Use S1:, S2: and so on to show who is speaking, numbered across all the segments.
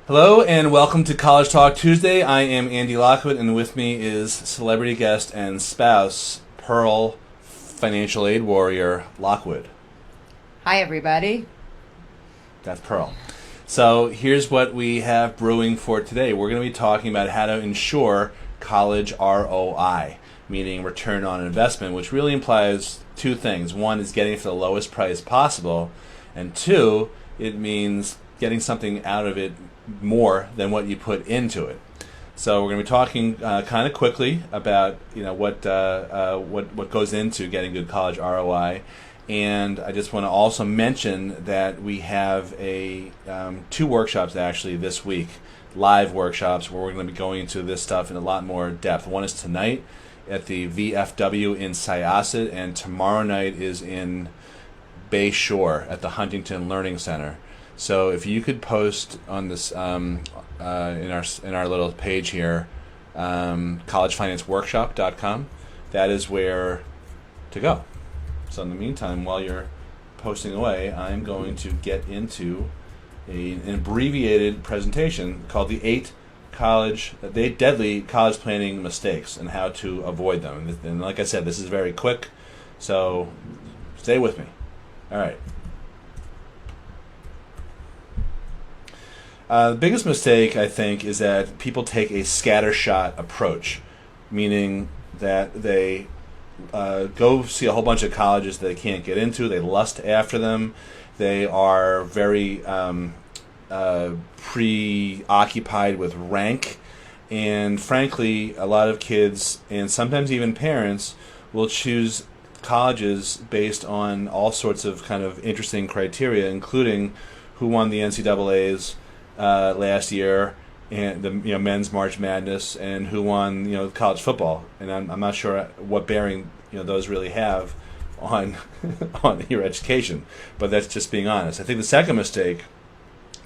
S1: Hello and welcome to College Talk Tuesday. I am Andy Lockwood, and with me is celebrity guest and spouse Pearl, financial aid warrior Lockwood.
S2: Hi, everybody.
S1: That's Pearl. So here's what we have brewing for today. We're going to be talking about how to ensure college ROI, meaning return on investment, which really implies two things. One is getting it for the lowest price possible, and two, it means getting something out of it more than what you put into it. So we're going to be talking kind of quickly about what goes into getting good college ROI, and I just want to also mention that we have two workshops actually this week, live workshops where we're going to be going into this stuff in a lot more depth. One is tonight at the VFW in Syosset, and tomorrow night is in Bay Shore at the Huntington Learning Center. So if you could post on this in our little page here, collegefinanceworkshop.com, that is where to go. So in the meantime, while you're posting away, I'm going to get into an abbreviated presentation called the eight deadly college planning mistakes and how to avoid them. And like I said, this is very quick, so stay with me. All right. The biggest mistake, I think, is that people take a scattershot approach, meaning that they go see a whole bunch of colleges that they can't get into. They lust after them. They are very preoccupied with rank. And frankly, a lot of kids, and sometimes even parents, will choose colleges based on all sorts of kind of interesting criteria, including who won the NCAAs last year, and the men's March Madness, and who won college football. And I'm not sure what bearing those really have on on your education, but that's just being honest. I think the second mistake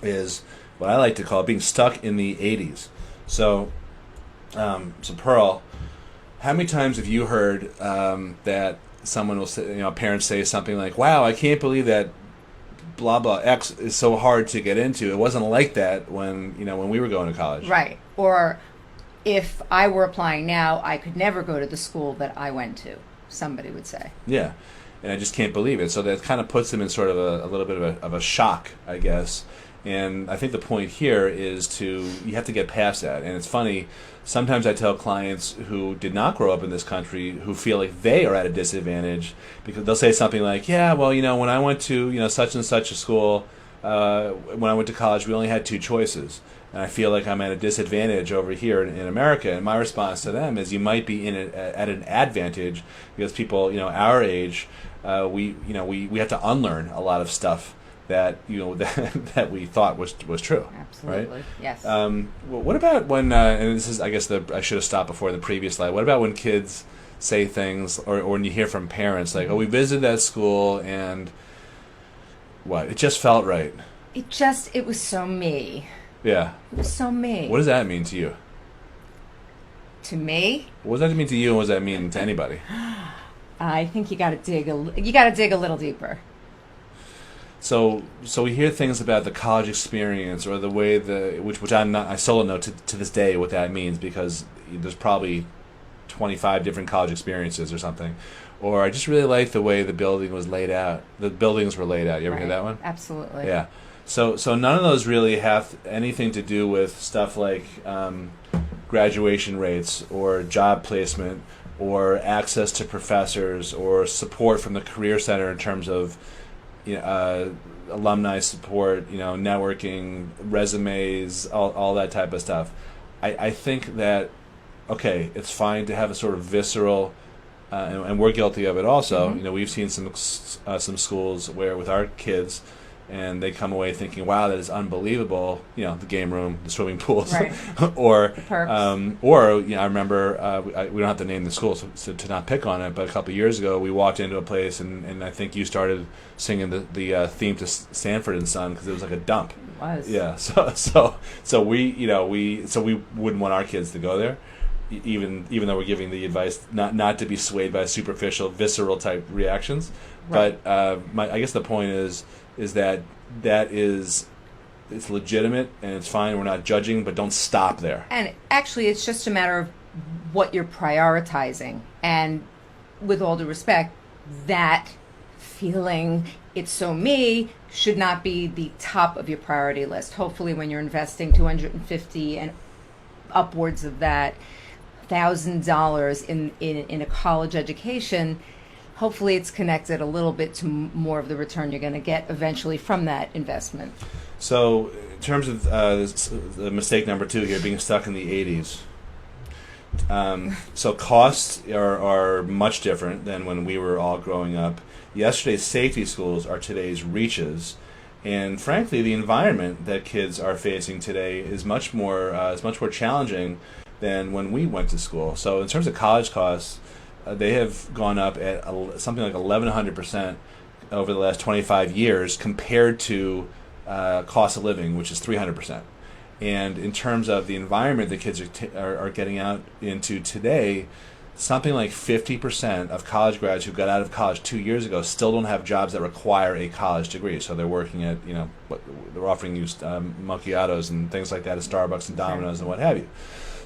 S1: is what I like to call being stuck in the 80s. So Pearl, how many times have you heard that someone will say, parents say something like, "Wow, I can't believe that blah blah X is so hard to get into. It wasn't like that when we were going to college."
S2: Right. Or if I were applying now, I could never go to the school that I went to, somebody would say.
S1: Yeah. And I just can't believe it. So that kind of puts them in sort of a little bit of a shock, I guess. And I think the point here is you have to get past that. And it's funny, sometimes I tell clients who did not grow up in this country who feel like they are at a disadvantage because they'll say something like, "Yeah, well, when I went to such and such a school, when I went to college, we only had two choices. And I feel like I'm at a disadvantage over here in America." And my response to them is, you might be at an advantage because people our age, we have to unlearn a lot of stuff that that we thought was true.
S2: Absolutely,
S1: right?
S2: Yes.
S1: What about when and this is, I guess, I should have stopped before the previous slide. What about when kids say things, or when you hear from parents like, "Oh, we visited that school and what? It just felt right."
S2: It was so me.
S1: Yeah.
S2: It was so me.
S1: What does that mean to you?
S2: To me?
S1: What does that mean to you, and what does that mean to anybody?
S2: I think you got to dig a little deeper.
S1: So we hear things about the college experience, or the way which I solo know to this day what that means, because there's probably 25 different college experiences or something. Or I just really like the way the building was laid out. The buildings were laid out. You ever hear that one?
S2: Absolutely.
S1: Yeah. So none of those really have anything to do with stuff like graduation rates or job placement or access to professors or support from the Career Center in terms of alumni support, networking, resumes, all that type of stuff. I think that, okay, it's fine to have a sort of visceral, and we're guilty of it also.
S2: Mm-hmm.
S1: We've seen some schools where with our kids, and they come away thinking, "Wow, that is unbelievable!" The game room, the swimming pools,
S2: right.
S1: or
S2: the perks.
S1: I remember we don't have to name the school so to not pick on it, but a couple of years ago we walked into a place and I think you started singing the theme to Sanford and Son because it was like a dump.
S2: It was.
S1: Yeah. So we wouldn't want our kids to go there. even though we're giving the advice not to be swayed by superficial, visceral type reactions. Right. But I guess the point is that is it's legitimate and it's fine. We're not judging, but don't stop there.
S2: And actually, it's just a matter of what you're prioritizing. And with all due respect, that feeling, it's so me, should not be the top of your priority list. Hopefully, when you're investing $250 and upwards of that $1,000 in a college education, hopefully it's connected a little bit to more of the return you're going to get eventually from that investment.
S1: So, in terms of the mistake number 2 here, being stuck in the 80s. So costs are much different than when we were all growing up. Yesterday's safety schools are today's reaches, and frankly, the environment that kids are facing today is much more challenging than when we went to school. So, in terms of college costs, they have gone up at something like 1,100% over the last 25 years compared to cost of living, which is 300%. And in terms of the environment that kids are getting out into today, something like 50% of college grads who got out of college 2 years ago still don't have jobs that require a college degree. So they're working at, they're offering you macchiatos and things like that at Starbucks and Domino's and what have you.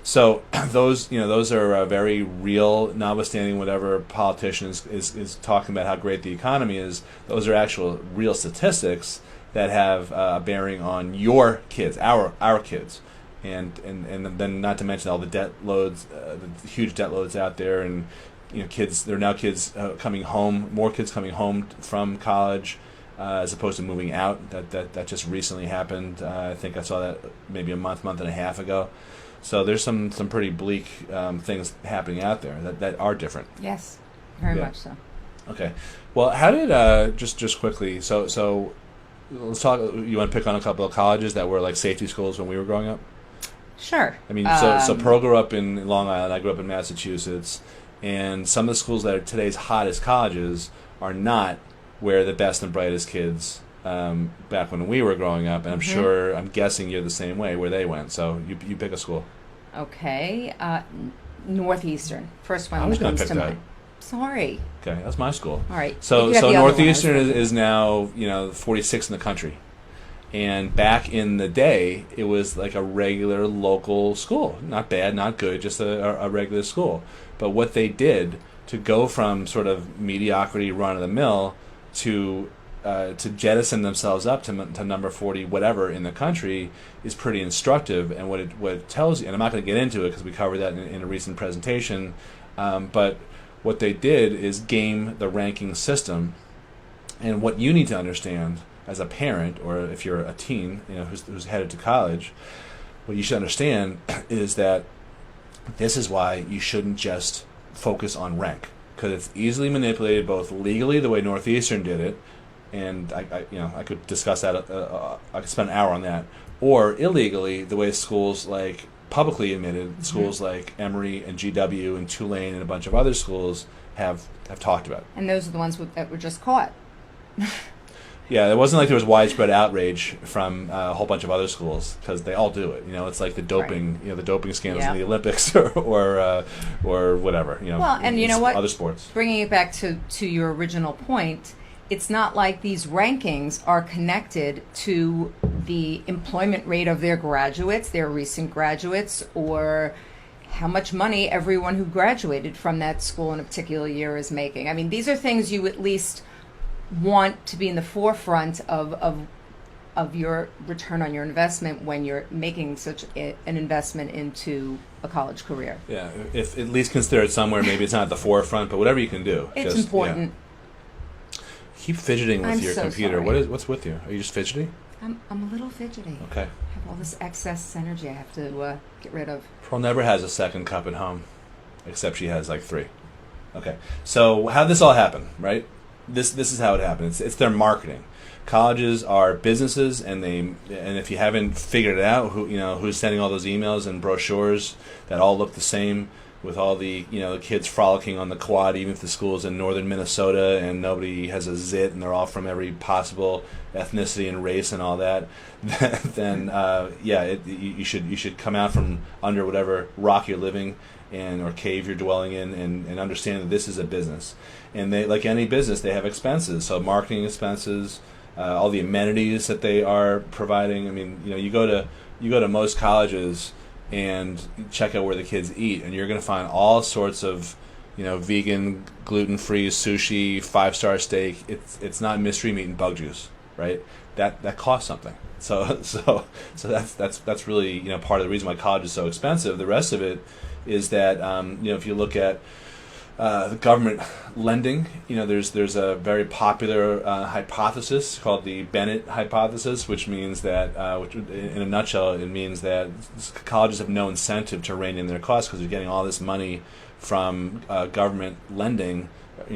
S1: So those are very real, notwithstanding whatever politician is talking about how great the economy is. Those are actual real statistics that have a bearing on your kids, our kids. And then not to mention all the debt loads, the huge debt loads out there, and kids. There are now kids coming home, more kids coming home from college, as opposed to moving out. That just recently happened. I think I saw that maybe a month and a half ago. So there's some pretty bleak things happening out there that are different.
S2: Yes, very much so.
S1: Okay, well, how did just quickly? So let's talk. You want to pick on a couple of colleges that were like safety schools when we were growing up?
S2: Sure.
S1: I mean, so Pearl grew up in Long Island. I grew up in Massachusetts, and some of the schools that are today's hottest colleges are not where the best and brightest kids back when we were growing up. And I'm guessing you're the same way where they went. So you pick a school.
S2: Okay, Northeastern. First one
S1: I was
S2: that
S1: going
S2: comes
S1: to
S2: to
S1: pick
S2: mind. Sorry.
S1: Okay, that's my school.
S2: All right.
S1: So
S2: You have the other one.
S1: Northeastern is now 46 in the country. And back in the day, it was like a regular local school. Not bad, not good, just a regular school. But what they did to go from sort of mediocrity, run-of-the-mill, to jettison themselves up to number 40, whatever, in the country is pretty instructive. And what it tells you, and I'm not going to get into it because we covered that in a recent presentation, but what they did is game the ranking system. And what you need to understand as a parent, or if you're a teen, who's headed to college, what you should understand is that this is why you shouldn't just focus on rank, because it's easily manipulated both legally, the way Northeastern did it, and I could discuss that. I could spend an hour on that, or illegally, the way schools like publicly admitted schools like Emory and GW and Tulane and a bunch of other schools have talked about.
S2: And those are the ones that were just caught.
S1: Yeah, it wasn't like there was widespread outrage from a whole bunch of other schools, because they all do it. It's like the doping, the doping scandals in the Olympics or whatever.
S2: Well, and you know what?
S1: Other sports.
S2: Bringing it back to your original point, it's not like these rankings are connected to the employment rate of their graduates, their recent graduates, or how much money everyone who graduated from that school in a particular year is making. I mean, these are things you at least want to be in the forefront of your return on your investment when you're making such an investment into a college career.
S1: Yeah, if at least consider it somewhere. Maybe it's not at the forefront, but whatever you can do.
S2: It's important.
S1: Yeah. Keep fidgeting with your computer.
S2: Sorry.
S1: What's with you? Are you just fidgety?
S2: I'm a little fidgety.
S1: Okay.
S2: I have all this excess energy I have to get rid of.
S1: Pearl never has a second cup at home, except she has like 3. Okay, so how did this all happen, right? This is how it happens. It's their marketing. Colleges are businesses, and if you haven't figured it out, who's sending all those emails and brochures that all look the same, with all the kids frolicking on the quad, even if the school's in northern Minnesota and nobody has a zit and they're all from every possible ethnicity and race and all that, then you should come out from under whatever rock you're living or cave you're dwelling in, and understand that this is a business. And they, like any business, they have expenses. So marketing expenses, all the amenities that they are providing. I mean, you go to most colleges and check out where the kids eat, and you're going to find all sorts of vegan, gluten-free sushi, 5-star steak. It's not mystery meat and bug juice, right? That costs something. So that's really part of the reason why college is so expensive. The rest of it is that if you look at the government lending, there's a very popular hypothesis called the Bennett hypothesis, which means that, in a nutshell, it means that colleges have no incentive to rein in their costs because they're getting all this money from government lending,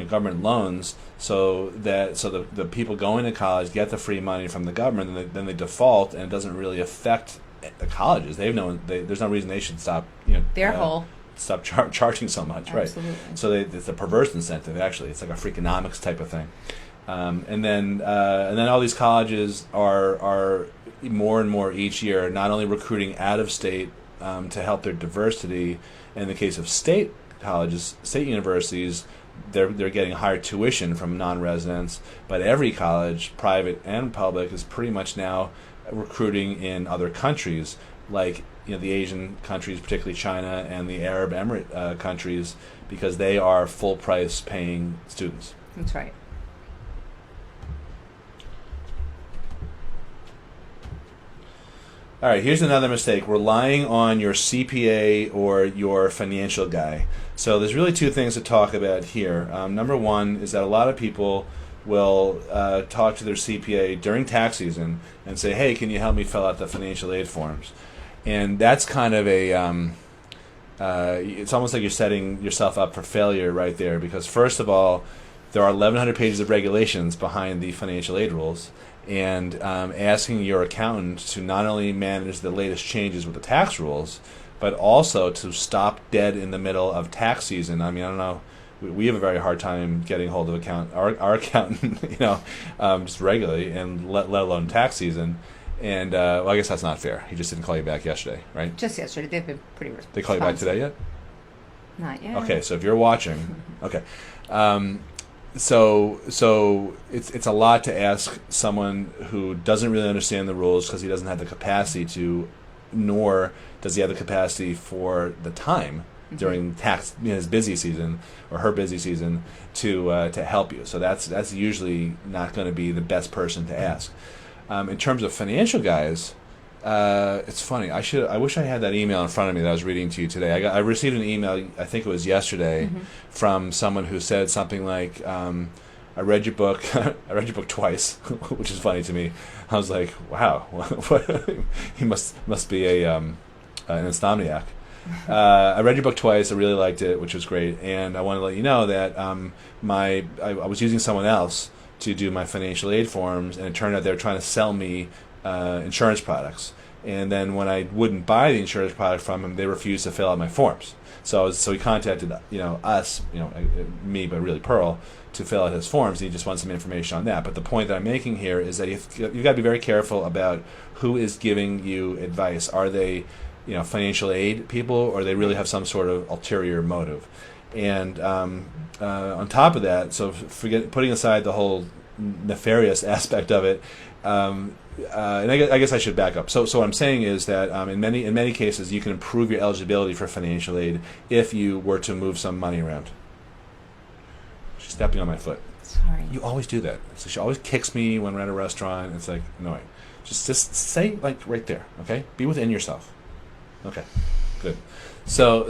S1: government loans, so the people going to college get the free money from the government, and then they default, and it doesn't really affect the colleges. There's no reason they should stop.
S2: Their whole.
S1: Stop charging so much,
S2: Absolutely.
S1: Right? So it's a perverse incentive. Actually, it's like a Freakonomics type of thing. And then all these colleges are more and more each year not only recruiting out of state to help their diversity. In the case of state colleges, state universities, they're getting higher tuition from non-residents. But every college, private and public, is pretty much now recruiting in other countries, like the Asian countries, particularly China, and the Arab Emirate countries, because they are full price paying students.
S2: That's right.
S1: All right, here's another mistake: relying on your CPA or your financial guy. So there's really two things to talk about here. Number one is that a lot of people will talk to their CPA during tax season and say, "Hey, can you help me fill out the financial aid forms?" And that's kind of it's almost like you're setting yourself up for failure right there, because first of all, there are 1,100 pages of regulations behind the financial aid rules, and asking your accountant to not only manage the latest changes with the tax rules, but also to stop dead in the middle of tax season. I mean, I don't know. We have a very hard time getting hold of our accountant, just regularly, and let alone tax season. And I guess that's not fair. He just didn't call you back yesterday, right?
S2: Just yesterday. They've been pretty responsive.
S1: They call you back today yet?
S2: Not yet.
S1: Okay, so if you're watching, okay. So it's a lot to ask someone who doesn't really understand the rules, because he doesn't have the capacity to, nor does he have the capacity for the time during tax his busy season or her busy season to help you. So that's usually not going to be the best person to ask. In terms of financial guys, it's funny. I wish I had that email in front of me that I was reading to you today. I received an email, I think it was yesterday, from someone who said something like, "I read your book. I read your book twice," which is funny to me. I was like, "Wow, he must be an insomniac." I read your book twice. I really liked it, which was great, and I want to let you know that I was using someone else to do my financial aid forms, and it turned out they were trying to sell me insurance products. And then when I wouldn't buy the insurance product from him, they refused to fill out my forms. So he contacted us, me, but really Pearl, to fill out his forms. And he just wants some information on that. But the point that I'm making here is that you've got to be very careful about who is giving you advice. Are they financial aid people, or they really have some sort of ulterior motive? And on top of that, so putting aside the whole nefarious aspect of it, and I guess I should back up. So what I'm saying is that in many cases you can improve your eligibility for financial aid if you were to move some money around. She's stepping on my foot.
S2: Sorry.
S1: You always do that. So she always kicks me when we're at a restaurant. It's like annoying. Just say like right there, okay? Be within yourself. Okay, good. So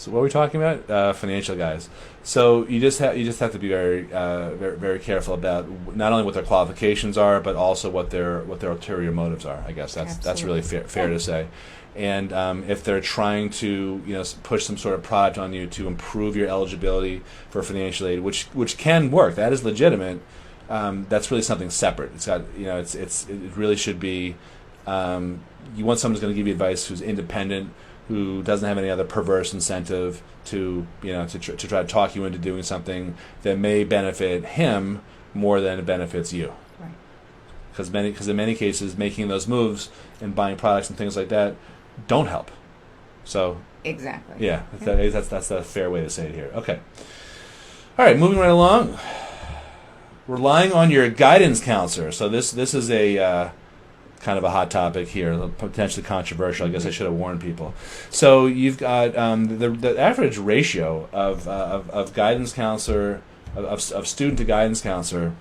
S1: what were we talking about? Financial guys. So you just have to be very very careful about not only what their qualifications are, but also what their ulterior motives are. I guess that's really fair to say. And if they're trying to push some sort of product on you to improve your eligibility for financial aid, which can work, that is legitimate. That's really something separate. It's got it really should be. You want someone who's going to give you advice who's independent, who doesn't have any other perverse incentive to try to talk you into doing something that may benefit him more than it benefits you.
S2: Right.
S1: Because in many cases, making those moves and buying products and things like that don't help. So
S2: exactly.
S1: Yeah, that's a fair way to say it here. Okay. All right, moving right along. relying on your guidance counselor. So this is a kind of a hot topic here, potentially controversial. I guess I should have warned people. So you've got the average ratio of guidance counselor of student to guidance counselor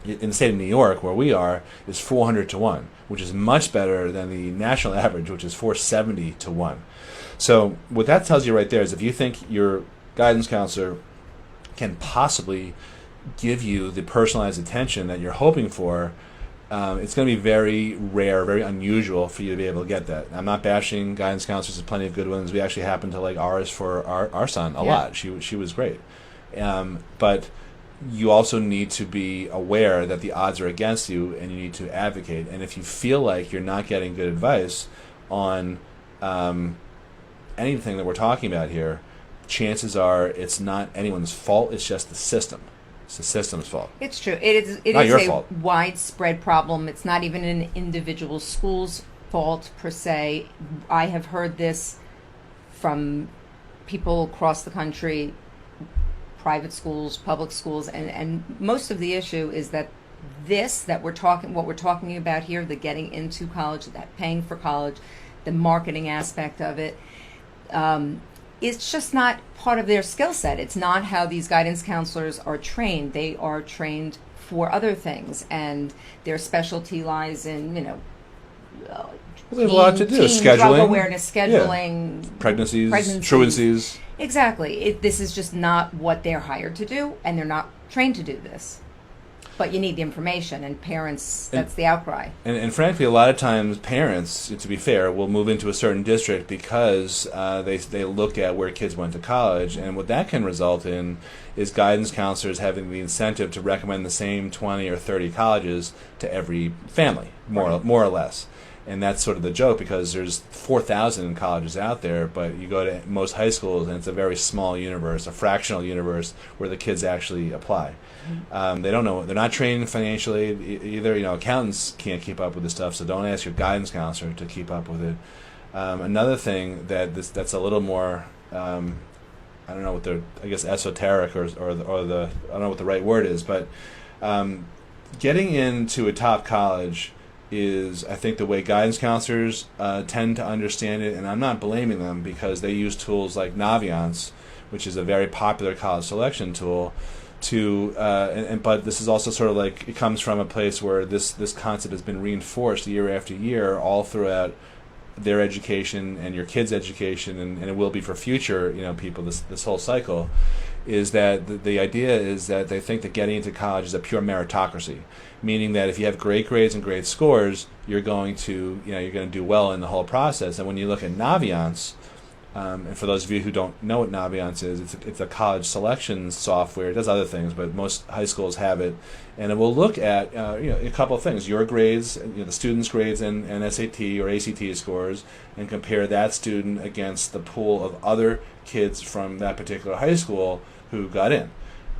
S1: in the state of New York, where we are, is 400 to 1, which is much better than the national average, which is 470 to 1. So what that tells you right there is if you think your guidance counselor can possibly give you the personalized attention that you're hoping for, it's going to be very rare, very unusual for you to be able to get that. I'm not bashing guidance counselors. There's plenty of good ones. We actually happen to like ours for our son a lot. She was great. But you also need to be aware that the odds are against you, and you need to advocate. And if you feel like you're not getting good advice on anything that we're talking about here, chances are it's not anyone's fault. It's just the system. It's the system's fault.
S2: It's true. It is
S1: your
S2: a
S1: fault.
S2: widespread problem. It's not even an individual school's fault per se. I have heard this from people across the country, private schools, public schools, and most of the issue is that what we're talking about here, the getting into college, that paying for college, the marketing aspect of it, it's just not part of their skill set. It's not how these guidance counselors are trained. They are trained for other things, and their specialty lies in,
S1: we have a lot to do. Scheduling,
S2: drug awareness, scheduling,
S1: pregnancies, truancies.
S2: Exactly. This is just not what they're hired to do, and they're not trained to do this. But you need the information, and parents, that's the outcry. And
S1: frankly, a lot of times parents, to be fair, will move into a certain district because they look at where kids went to college, and what that can result in is guidance counselors having the incentive to recommend the same 20 or 30 colleges to every family, more or less. And that's sort of the joke, because there's 4,000 colleges out there, but you go to most high schools and it's a very small universe, a fractional universe where the kids actually apply. They don't know. They're not trained financially either. Accountants can't keep up with this stuff, so don't ask your guidance counselor to keep up with it. Another thing that's a little more, I don't know what esoteric or I don't know what the right word is, but getting into a top college is, I think, the way guidance counselors tend to understand it, and I'm not blaming them because they use tools like Naviance, which is a very popular college selection tool, but this is also sort of like, it comes from a place where this concept has been reinforced year after year all throughout their education and your kids' education, and it will be for future people, this whole cycle, is that the idea is that they think that getting into college is a pure meritocracy, meaning that if you have great grades and great scores, you're going to do well in the whole process. And when you look at Naviance, and for those of you who don't know what Naviance is, it's a college selection software. It does other things, but most high schools have it, and it will look at a couple of things: your grades, the student's grades, and SAT or ACT scores, and compare that student against the pool of other kids from that particular high school who got in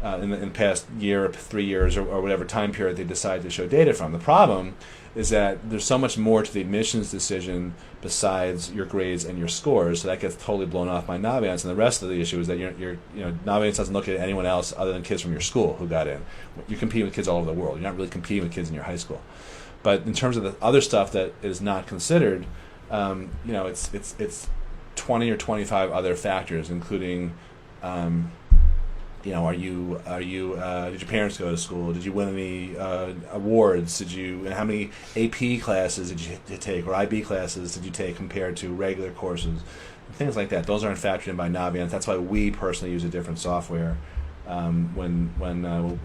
S1: the past year, 3 years, or whatever time period they decide to show data from. The problem is that there's so much more to the admissions decision besides your grades and your scores, so that gets totally blown off by Naviance. And the rest of the issue is that Naviance doesn't look at anyone else other than kids from your school who got in. You're competing with kids all over the world. You're not really competing with kids in your high school. But in terms of the other stuff that is not considered, it's 20 or 25 other factors, including did your parents go to school? Did you win any awards? How many AP classes did you take, or IB classes did you take compared to regular courses? Things like that. Those aren't factored in by Naviance. That's why we personally use a different software when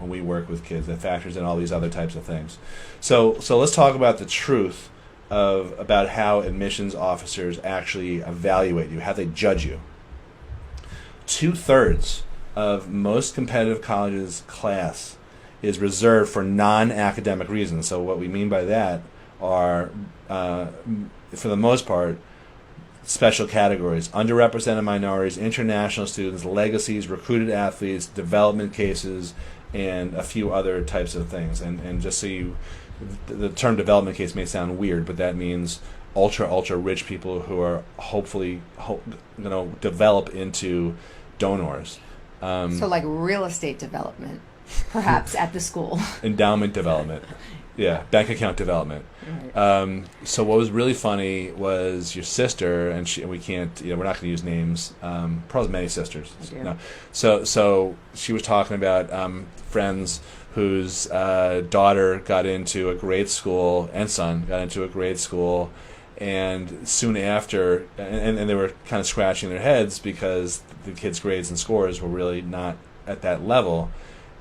S1: we work with kids that factors in all these other types of things. So let's talk about the truth about how admissions officers actually evaluate you, how they judge you. 2/3 of most competitive colleges' class is reserved for non-academic reasons. So what we mean by that are, for the most part, special categories: underrepresented minorities, international students, legacies, recruited athletes, development cases, and a few other types of things. And just so the term development case may sound weird, but that means ultra rich people who are hopefully going to develop into donors.
S2: So like real estate development. perhaps at the school.
S1: Endowment development. Yeah, bank account development.
S2: Right.
S1: So what was really funny was your sister, and we can't, we're not going to use names. Pearl has many sisters.
S2: I do.
S1: No. So she was talking about friends whose daughter got into a grade school, and son got into a grade school, and soon after, and they were kind of scratching their heads because the kids' grades and scores were really not at that level.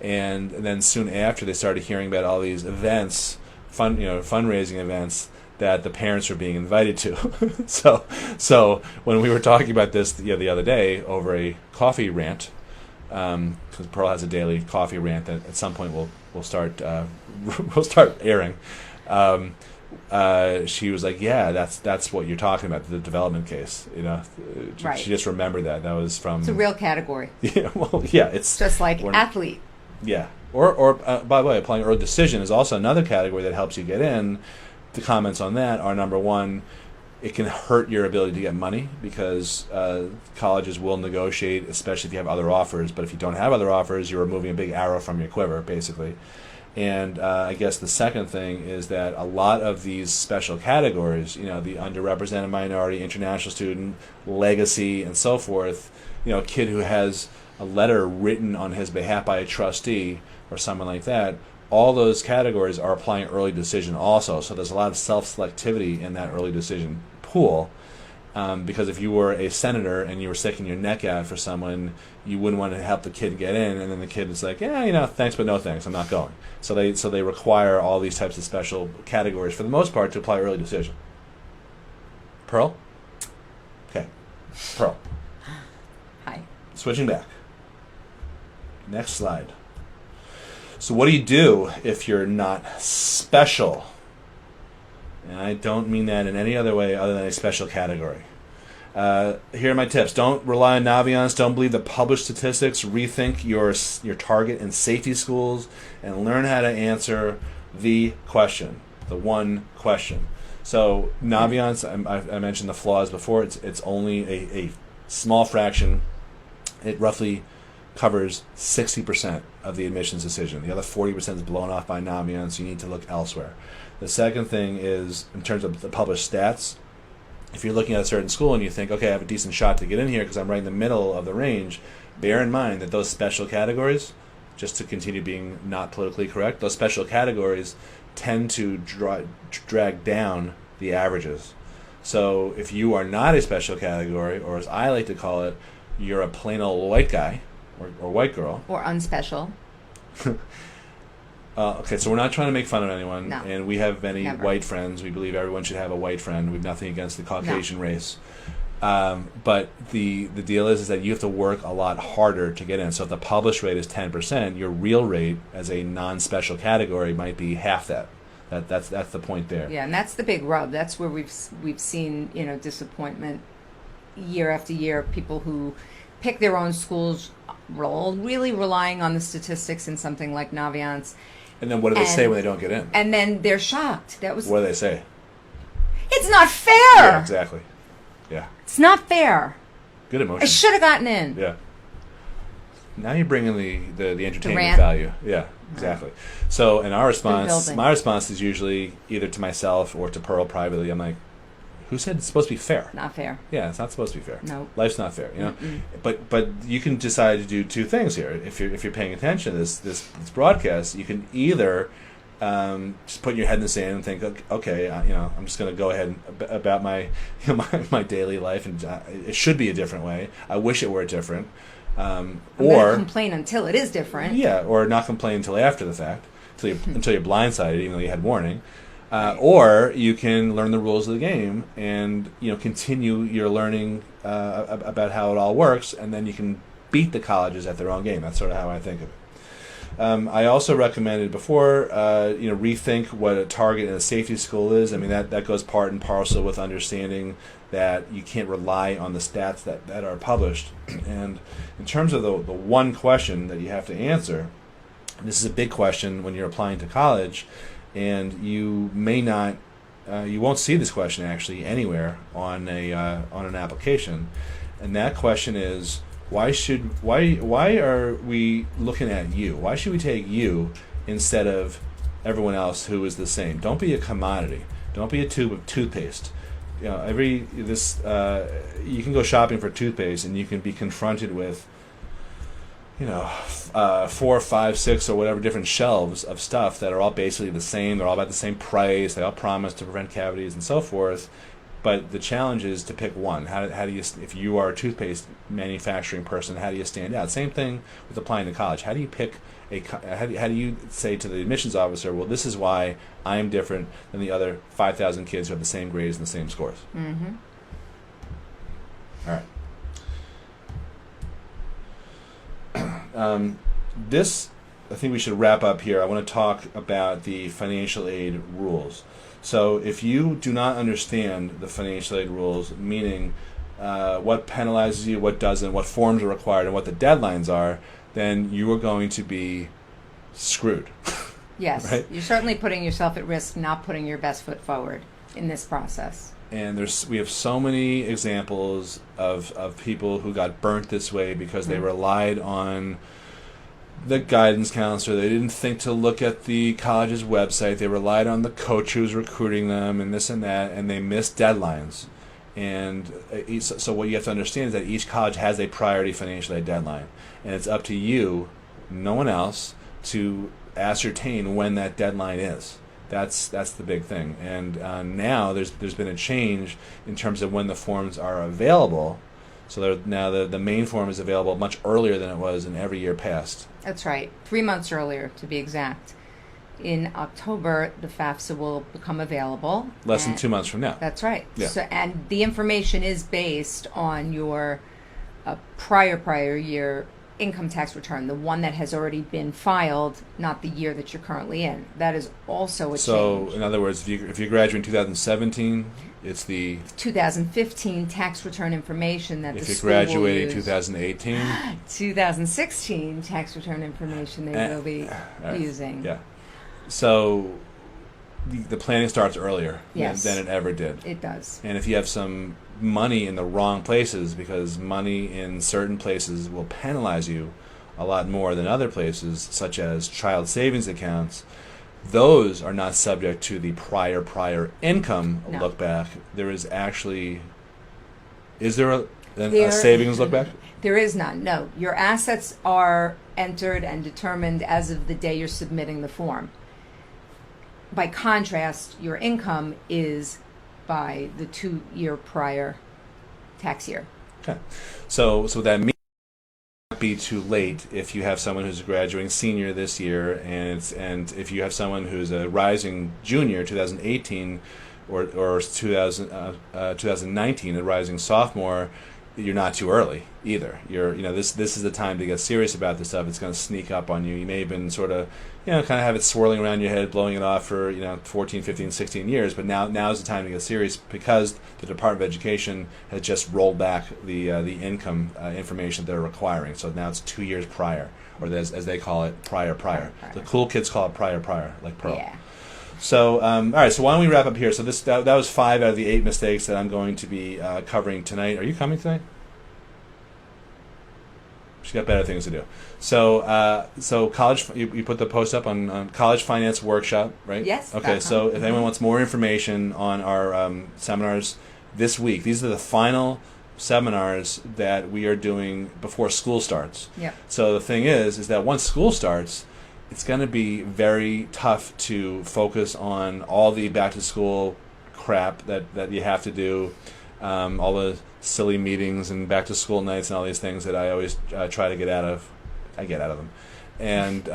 S1: And then soon after, they started hearing about all these events, fundraising events that the parents were being invited to. So when we were talking about this the other day over a coffee rant, because Pearl has a daily coffee rant that at some point we'll start airing. She was like, "Yeah, that's what you're talking about, the development case."
S2: Right.
S1: She just remembered that was from.
S2: It's a real category.
S1: Yeah, well, yeah, it's
S2: just like athlete.
S1: Yeah, or by the way, applying early decision is also another category that helps you get in. The comments on that are, number one, it can hurt your ability to get money because colleges will negotiate, especially if you have other offers. But if you don't have other offers, you're removing a big arrow from your quiver, basically. And I guess the second thing is that a lot of these special categories, the underrepresented minority, international student, legacy, and so forth, a kid who has a letter written on his behalf by a trustee or someone like that, all those categories are applying early decision also. So there's a lot of self-selectivity in that early decision pool. Because if you were a senator and you were sticking your neck out for someone, you wouldn't want to help the kid get in, and then the kid is like, yeah, thanks but no thanks, I'm not going. So they require all these types of special categories for the most part to apply early decision. Pearl? Okay. Pearl.
S2: Hi.
S1: Switching back. Next slide. So what do you do if you're not special? And I don't mean that in any other way other than a special category. Here are my tips. Don't rely on Naviance. Don't believe the published statistics. Rethink your target and safety schools and learn how to answer the question, the one question. So Naviance, I mentioned the flaws before. It's only a small fraction. It roughly covers 60% of the admissions decision. The other 40% is blown off by Naviance. You need to look elsewhere. The second thing is, in terms of the published stats, if you're looking at a certain school and you think, okay, I have a decent shot to get in here because I'm right in the middle of the range, bear in mind that those special categories, just to continue being not politically correct, those special categories tend to drag down the averages. So if you are not a special category, or as I like to call it, you're a plain old white guy or white girl.
S2: Or unspecial.
S1: Okay, so we're not trying to make fun of anyone,
S2: No.
S1: and we have many
S2: Never.
S1: white friends. We believe everyone should have a white friend. We have nothing against the Caucasian race. But the deal is that you have to work a lot harder to get in. So if the published rate is 10%, your real rate as a non-special category might be half that. That's the point there.
S2: Yeah, and that's the big rub. That's where we've seen disappointment year after year. People who pick their own schools, really relying on the statistics in something like Naviance.
S1: And then what do they say when they don't get in?
S2: And then they're shocked.
S1: What do they say?
S2: It's not fair.
S1: Yeah, exactly. Yeah.
S2: It's not fair.
S1: Good emotion.
S2: I should have gotten in.
S1: Yeah. Now you're bringing the entertainment
S2: rant.
S1: value. Yeah, exactly. So, in our response,
S2: building.
S1: my response is usually either to myself or to Pearl privately. I'm like, who said it's supposed to be fair?
S2: Not fair.
S1: Yeah, it's not supposed to be fair.
S2: No.
S1: Life's not fair, But you can decide to do two things here. If you're paying attention to this broadcast, you can either just put your head in the sand and think, okay, I'm just going to go ahead about my my daily life, and it should be a different way. I wish it were different.
S2: I'm
S1: Or
S2: gonna complain until it is different.
S1: yeah, or not complain until after the fact, until you're blindsided, even though you had warning. Or you can learn the rules of the game and continue your learning about how it all works, and then you can beat the colleges at their own game. That's sort of how I think of it. I also recommended before, rethink what a target and a safety school is. I mean, that goes part and parcel with understanding that you can't rely on the stats that are published. And in terms of the one question that you have to answer, this is a big question when you're applying to college, and you may not, you won't see this question actually anywhere on an application. And that question is, why are we looking at you? Why should we take you instead of everyone else who is the same? Don't be a commodity. Don't be a tube of toothpaste. You know, you can go shopping for toothpaste and you can be confronted with, 4, 5, 6, or whatever different shelves of stuff that are all basically the same. They're all about the same price. They all promise to prevent cavities and so forth. But the challenge is to pick one. How do you, if you are a toothpaste manufacturing person, how do you stand out? Same thing with applying to college. How do you pick how do you say to the admissions officer, well, this is why I'm different than the other 5,000 kids who have the same grades and the same scores?
S2: Mm-hmm.
S1: All right. This, I think we should wrap up here. I want to talk about the financial aid rules. So if you do not understand the financial aid rules, meaning what penalizes you, what doesn't, what forms are required, and what the deadlines are, then you are going to be screwed.
S2: Yes.
S1: Right?
S2: You're certainly putting yourself at risk, not putting your best foot forward in this process.
S1: And we have so many examples of people who got burnt this way because they relied on the guidance counselor. They didn't think to look at the college's website. They relied on the coach who was recruiting them and this and that, and they missed deadlines. And so what you have to understand is that each college has a priority financial aid deadline, and it's up to you, no one else, to ascertain when that deadline is. That's the big thing. And now there's been a change in terms of when the forms are available. So now the main form is available much earlier than it was in every year past.
S2: That's right. 3 months earlier, to be exact. In October, the FAFSA will become available.
S1: Less than 2 months from now.
S2: That's right.
S1: Yeah.
S2: So, and the information is based on your prior year income tax return, the one that has already been filed, not the year that you're currently in. That is also a change.
S1: So, in other words, if you graduate in 2017, it's the
S2: 2015 tax return information that the school
S1: if you
S2: will
S1: graduate in
S2: use.
S1: 2018,
S2: 2016 tax return information they will be using.
S1: Yeah. So the planning starts earlier than it ever did.
S2: It does.
S1: And if you have some money in the wrong places, because money in certain places will penalize you a lot more than other places, such as child savings accounts, those are not subject to the prior income look back. There is actually, is there a savings look back?
S2: There is none, no. Your assets are entered and determined as of the day you're submitting the form. By contrast, your income is by the 2-year prior tax year.
S1: Okay. So that means it might be too late if you have someone who's a graduating senior this year, and if you have someone who's a rising junior, 2018, or 2019, a rising sophomore. You're not too early either. This is the time to get serious about this stuff. It's going to sneak up on you. You may have been sort of, kind of have it swirling around your head, blowing it off for 14, 15, 16 years. But now's the time to get serious, because the Department of Education has just rolled back the income information they're requiring. So now it's 2 years prior, or as they call it, prior. The cool kids call it prior, like Pearl.
S2: Yeah.
S1: So, all right, so why don't we wrap up here? So that was 5 out of the 8 mistakes that I'm going to be covering tonight. Are you coming tonight? She's got better things to do. So college, you put the post up on College Finance Workshop, right?
S2: Yes.
S1: Okay, so if anyone wants more information on our seminars this week, these are the final seminars that we are doing before school starts.
S2: Yep.
S1: So the thing is that once school starts, it's going to be very tough to focus on all the back-to-school crap that you have to do, all the silly meetings and back-to-school nights and all these things that I always try to get out of. I get out of them. And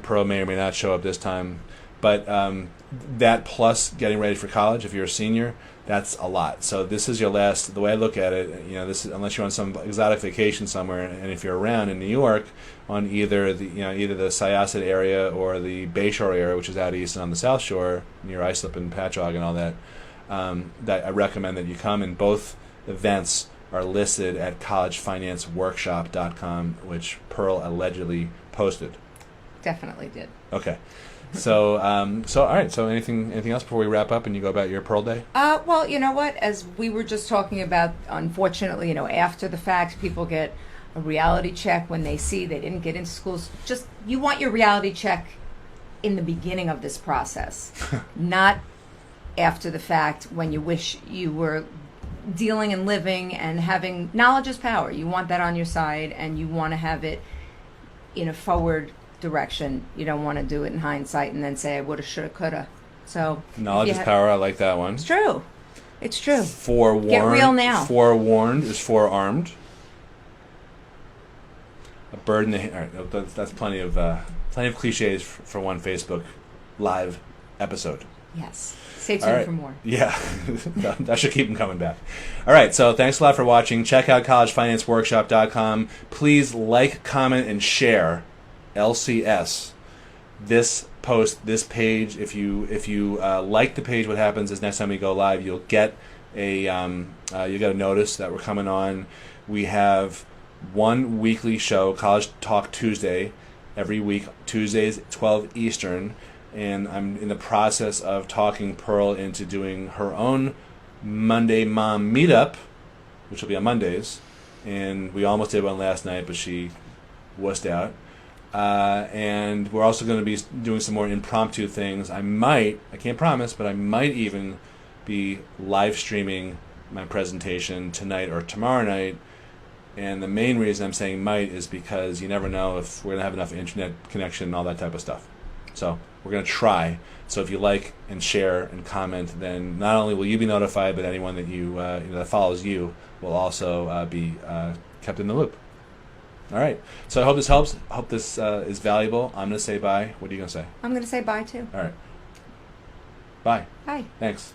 S1: Pearl may or may not show up this time. But that plus getting ready for college, if you're a senior, that's a lot. So this is your last, the way I look at it, this is, unless you're on some exotic vacation somewhere, and if you're around in New York on either the Syosset area or the Bayshore area, which is out east and on the South Shore near Islip and Patchogue and all that, that I recommend that you come. And both events are listed at collegefinanceworkshop.com, which Pearl allegedly posted.
S2: Definitely did.
S1: Okay. So all right. So anything else before we wrap up and you go about your Pearl Day?
S2: Well, you know what? As we were just talking about, unfortunately, after the fact, people get a reality check when they see they didn't get into schools. Just, you want your reality check in the beginning of this process, not after the fact when you wish you were dealing and living and having. Knowledge is power. You want that on your side, and you want to have it in a forward direction. You don't want to do it in hindsight and then say I woulda, shoulda, coulda. So
S1: Knowledge is power. I like that one.
S2: It's true. It's true.
S1: Forewarned.
S2: Get real now.
S1: Forewarned is forearmed. A bird in the hand. All right, that's plenty of cliches for one Facebook Live episode.
S2: Yes. Stay tuned for more.
S1: Yeah, that should keep them coming back. All right, so thanks a lot for watching. Check out collegefinanceworkshop.com. Please like, comment, and share LCS. This post, this page. If you like the page, what happens is next time we go live, you'll get a notice that we're coming on. We have one weekly show, College Talk Tuesday, every week, Tuesdays 12 Eastern. And I'm in the process of talking Pearl into doing her own Monday Mom Meetup, which will be on Mondays. And we almost did one last night, but she wussed out. And we're also going to be doing some more impromptu things. I can't promise, but I might even be live streaming my presentation tonight or tomorrow night. And the main reason I'm saying might is because you never know if we're going to have enough internet connection and all that type of stuff. So we're going to try. So if you like and share and comment, then not only will you be notified, but anyone that that follows you will also be kept in the loop. All right. So I hope this helps. I hope this is valuable. I'm going to say bye. What are you going to say?
S2: I'm going to say bye too.
S1: All right. Bye.
S2: Bye.
S1: Thanks.